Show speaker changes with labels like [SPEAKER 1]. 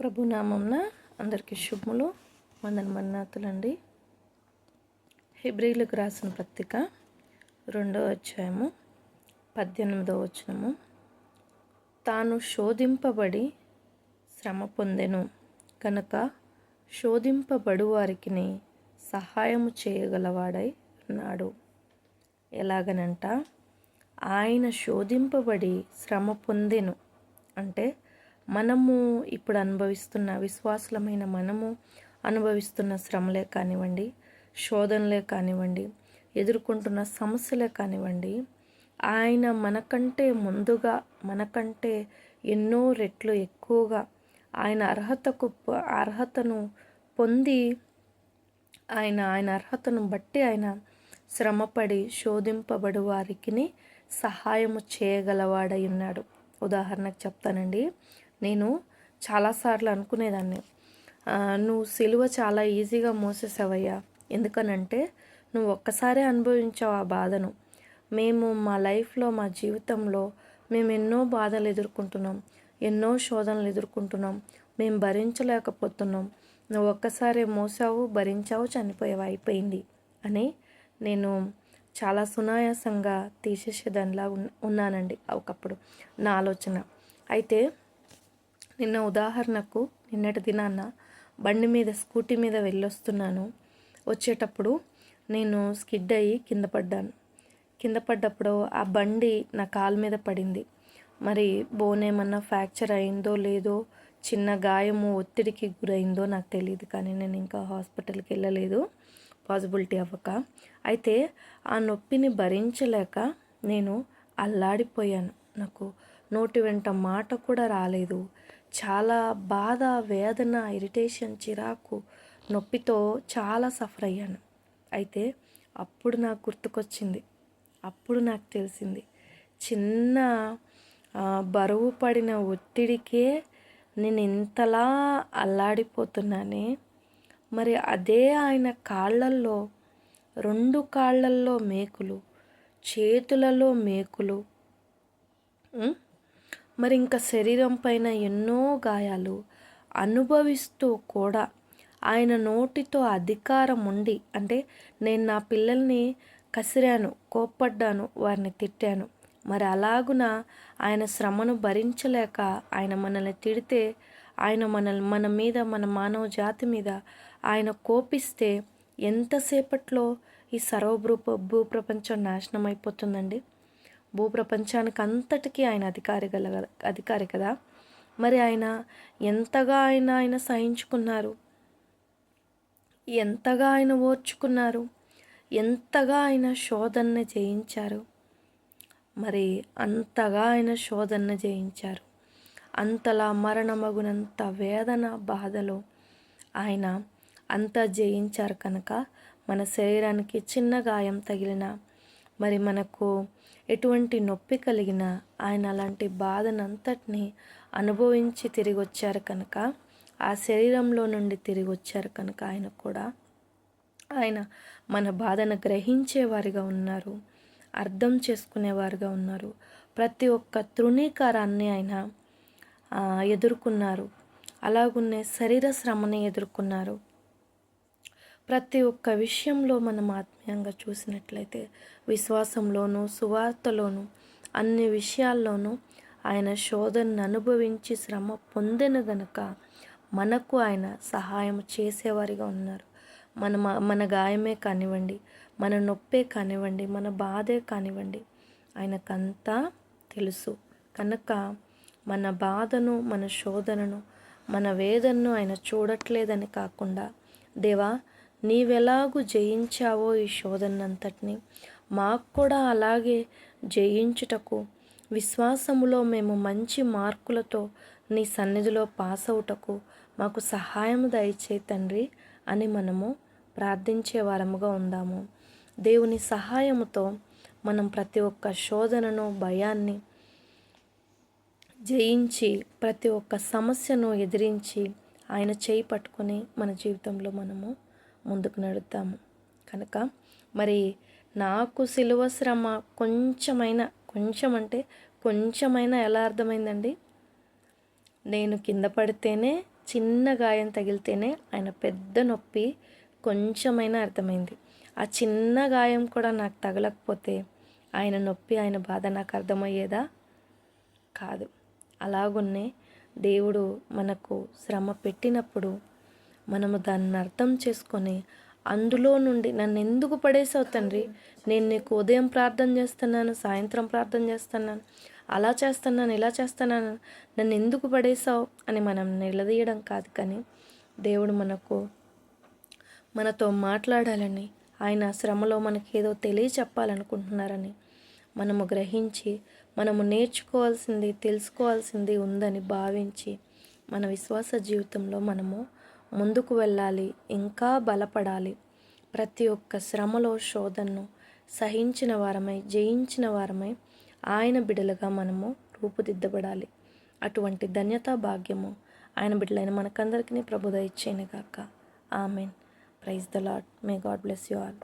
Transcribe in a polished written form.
[SPEAKER 1] ప్రభునామంన అందరికీ శుభములు, మన్నాతులండి. హెబ్రీలకు రాసిన పత్రిక 2వ అధ్యాయము 18వ వచనము. తాను శోధింపబడి శ్రమ పొందెను కనుక శోధింపబడు వారికి సహాయము చేయగలవాడై ఉన్నాడు. ఎలాగనంట, ఆయన శోధింపబడి శ్రమ పొందెను అంటే మనము ఇప్పుడు అనుభవిస్తున్న విశ్వాసులమైన మనము అనుభవిస్తున్న శ్రమలే కానివ్వండి, శోధనలే కానివ్వండి, ఎదుర్కొంటున్న సమస్యలే కానివ్వండి, ఆయన మనకంటే ముందుగా, మనకంటే ఎన్నో రెట్లు ఎక్కువగా ఆయన అర్హతను పొంది ఆయన అర్హతను బట్టి ఆయన శ్రమపడి శోధింపబడు వారికి సహాయము చేయగలవాడై ఉన్నాడు. ఉదాహరణకు చెప్తానండి, నేను చాలాసార్లు అనుకునేదాన్ని, నువ్వు సిలువ చాలా ఈజీగా మోసేసావయ్యా, ఎందుకనంటే నువ్వు ఒక్కసారే అనుభవించావు ఆ బాధను. మేము మా లైఫ్లో, మా జీవితంలో మేము ఎన్నో బాధలు ఎదుర్కొంటున్నాం, ఎన్నో శోధనలు ఎదుర్కొంటున్నాం, మేము భరించలేకపోతున్నాం. నువ్వు ఒక్కసారే మోసావు, భరించావు, చనిపోయావు, అయిపోయింది అని నేను చాలా సునాయాసంగా తీసేసేదానిలా ఉన్నానండి ఒకప్పుడు నా ఆలోచన. అయితే నిన్న ఉదాహరణకు నిన్నటి దినాన బండి మీద, స్కూటీ మీద వెళ్ళొస్తున్నాను. వచ్చేటప్పుడు నేను స్కిడ్ అయ్యి కింద పడ్డప్పుడు ఆ బండి నా కాలు మీద పడింది. మరి బోన్ ఏమన్నా ఫ్రాక్చర్ అయిందో లేదో, చిన్న గాయము, ఒత్తిడికి గురైందో నాకు తెలియదు. కానీ నేను ఇంకా హాస్పిటల్కి వెళ్ళలేదు, పాసిబిలిటీ అవ్వక. అయితే ఆ నొప్పిని భరించలేక నేను అల్లాడిపోయాను. నాకు నోటి వెంట మాట కూడా రాలేదు. చాలా బాధ, వేదన, ఇరిటేషన్, చిరాకు, నొప్పితో చాలా సఫర్ అయ్యాను. అయితే అప్పుడు నాకు గుర్తుకొచ్చింది, అప్పుడు నాకు తెలిసింది, చిన్న బరువు పడిన ఒత్తిడికే నేను ఇంతలా అల్లాడిపోతున్నానే, మరి అదే ఆయన కాళ్ళల్లో, 2 కాళ్ళల్లో మేకులు, చేతులలో మేకులు, మరి ఇంకా శరీరం పైన ఎన్నో గాయాలు అనుభవిస్తూ కూడా ఆయన నోటితో అధికారం ఉండి, అంటే నేను నా పిల్లల్ని కసిరాను, కోప్పడ్డాను, వారిని తిట్టాను. మరి అలాగున ఆయన శ్రమను భరించలేక ఆయన మనల్ని తిడితే, ఆయన మన మీద, మన మానవ జాతి మీద ఆయన కోపిస్తే ఎంతసేపట్లో ఈ భూప్రపంచం నాశనం అయిపోతుందండి. భూప్రపంచానికి అంతటికీ ఆయన అధికారి కదా. మరి ఆయన ఎంతగా ఆయన సహించుకున్నారు, ఎంతగా ఆయన ఓర్చుకున్నారు, ఎంతగా ఆయన శోధనని జయించారు. మరి అంతగా ఆయన శోధనని జయించారు. అంతలా మరణమగునంత వేదన, బాధలో ఆయన అంతా జయించారు కనుక మన శరీరానికి చిన్న గాయం తగిలిన, మరి మనకు ఎటువంటి నొప్పి కలిగినా ఆయన అలాంటి బాధనంతటిని అనుభవించి తిరిగి వచ్చారు కనుక, ఆ శరీరంలో నుండి తిరిగి వచ్చారు కనుక ఆయన మన బాధను గ్రహించేవారిగా ఉన్నారు, అర్థం చేసుకునేవారుగా ఉన్నారు. ప్రతి ఒక్క తృణీకారాన్ని ఆయన ఎదుర్కొన్నారు. అలాగున్నే శరీర శ్రమని ఎదుర్కొన్నారు. ప్రతి ఒక్క విషయంలో మనం ఆత్మీయంగా చూసినట్లయితే, విశ్వాసంలోనూ, సువార్తలోనూ, అన్ని విషయాల్లోనూ ఆయన శోధనను అనుభవించి శ్రమ పొందిన గనుక మనకు ఆయన సహాయం చేసేవారిగా ఉన్నారు. మన గాయమే కానివ్వండి, మన నొప్పే కానివ్వండి, మన బాధే కానివ్వండి, ఆయనకంతా తెలుసు కనుక మన బాధను, మన శోధనను, మన వేదనను ఆయన చూడట్లేదని కాకుండా, దేవా నీవెలాగూ జయించావో ఈ శోధనంతటిని మాకు కూడా అలాగే జయించుటకు, విశ్వాసములో మేము మంచి మార్కులతో నీ సన్నిధిలో పాస్ అవుటకు మాకు సహాయం దయచేయి తండ్రి అని మనము ప్రార్థించే వారముగా ఉందాము. దేవుని సహాయముతో మనం ప్రతి ఒక్క శోధనను, భయాన్ని జయించి, ప్రతి ఒక్క సమస్యను ఎదిరించి ఆయన చేయి పట్టుకొని మన జీవితంలో మనము ముందుకు నడుద్దాము. కనుక మరి నాకు సిలువ శ్రమ కొంచెమైనా ఎలా అర్థమైందండి, నేను కింద పడితేనే చిన్న గాయం తగిలితేనే ఆయన పెద్ద నొప్పి కొంచెమైనా అర్థమైంది. ఆ చిన్న గాయం కూడా నాకు తగలకపోతే ఆయన నొప్పి, ఆయన బాధ నాకు అర్థమయ్యేదా? కాదు. అలాగున్నే దేవుడు మనకు శ్రమ పెట్టినప్పుడు మనము దాన్ని అర్థం చేసుకొని అందులో నుండి నన్ను ఎందుకు పడేసావు తండ్రి, నేను నీకు ఉదయం ప్రార్థన చేస్తున్నాను, సాయంత్రం ప్రార్థన చేస్తున్నాను, అలా చేస్తున్నాను, ఇలా చేస్తున్నాను, నన్ను ఎందుకు పడేసావు అని మనం నిలదీయడం కాదు, కానీ దేవుడు మనతో మాట్లాడాలని, ఆయన శ్రమలో మనకి ఏదో తెలియచెప్పాలనుకుంటున్నారని మనము గ్రహించి మనము నేర్చుకోవాల్సింది, తెలుసుకోవాల్సింది ఉందని భావించి మన విశ్వాస జీవితంలో మనము ముందుకు వెళ్ళాలి, ఇంకా బలపడాలి. ప్రతి ఒక్క శ్రమలో శోధనను సహించిన వారమై, జయించిన వారమై ఆయన బిడ్డలుగా మనము రూపుదిద్దబడాలి. అటువంటి ధన్యతా భాగ్యము ఆయన బిడ్డలైన మనకందరికీ ప్రభు దయచేయునుగాక. Amen. Praise the Lord. May God bless you all.